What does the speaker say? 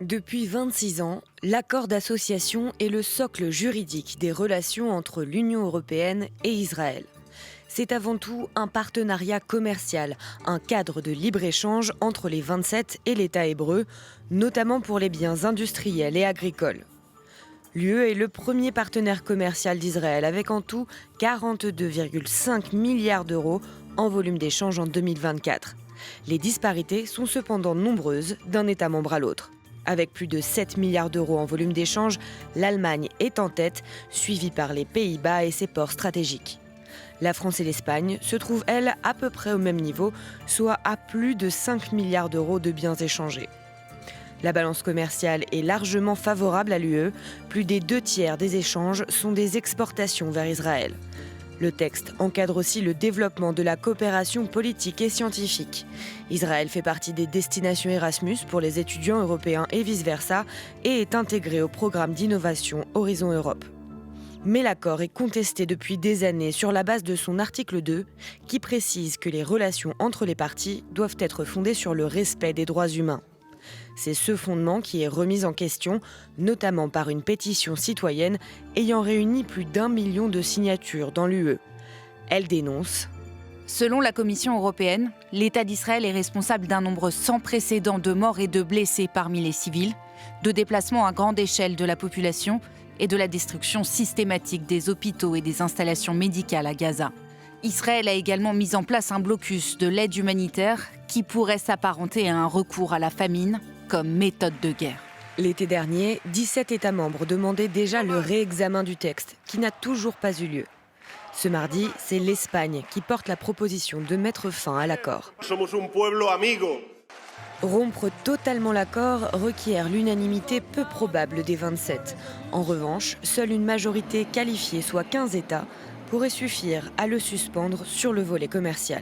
Depuis 26 ans, l'accord d'association est le socle juridique des relations entre l'Union européenne et Israël. C'est avant tout un partenariat commercial, un cadre de libre-échange entre les 27 et l'État hébreu, notamment pour les biens industriels et agricoles. L'UE est le premier partenaire commercial d'Israël avec en tout 42,5 milliards d'euros en volume d'échange en 2024. Les disparités sont cependant nombreuses d'un État membre à l'autre. Avec plus de 7 milliards d'euros en volume d'échange, l'Allemagne est en tête, suivie par les Pays-Bas et ses ports stratégiques. La France et l'Espagne se trouvent, elles, à peu près au même niveau, soit à plus de 5 milliards d'euros de biens échangés. La balance commerciale est largement favorable à l'UE. Plus des 2/3 des échanges sont des exportations vers Israël. Le texte encadre aussi le développement de la coopération politique et scientifique. Israël fait partie des destinations Erasmus pour les étudiants européens et vice-versa et est intégré au programme d'innovation Horizon Europe. Mais l'accord est contesté depuis des années sur la base de son article 2 qui précise que les relations entre les parties doivent être fondées sur le respect des droits humains. C'est ce fondement qui est remis en question, notamment par une pétition citoyenne ayant réuni plus d'1 million de signatures dans l'UE. Elle dénonce. Selon la Commission européenne, l'État d'Israël est responsable d'un nombre sans précédent de morts et de blessés parmi les civils, de déplacements à grande échelle de la population et de la destruction systématique des hôpitaux et des installations médicales à Gaza. Israël a également mis en place un blocus de l'aide humanitaire qui pourrait s'apparenter à un recours à la famine comme méthode de guerre. L'été dernier, 17 États membres demandaient déjà le réexamen du texte, qui n'a toujours pas eu lieu. Ce mardi, c'est l'Espagne qui porte la proposition de mettre fin à l'accord. Rompre totalement l'accord requiert l'unanimité peu probable des 27. En revanche, seule une majorité qualifiée, soit 15 États, pourrait suffire à le suspendre sur le volet commercial.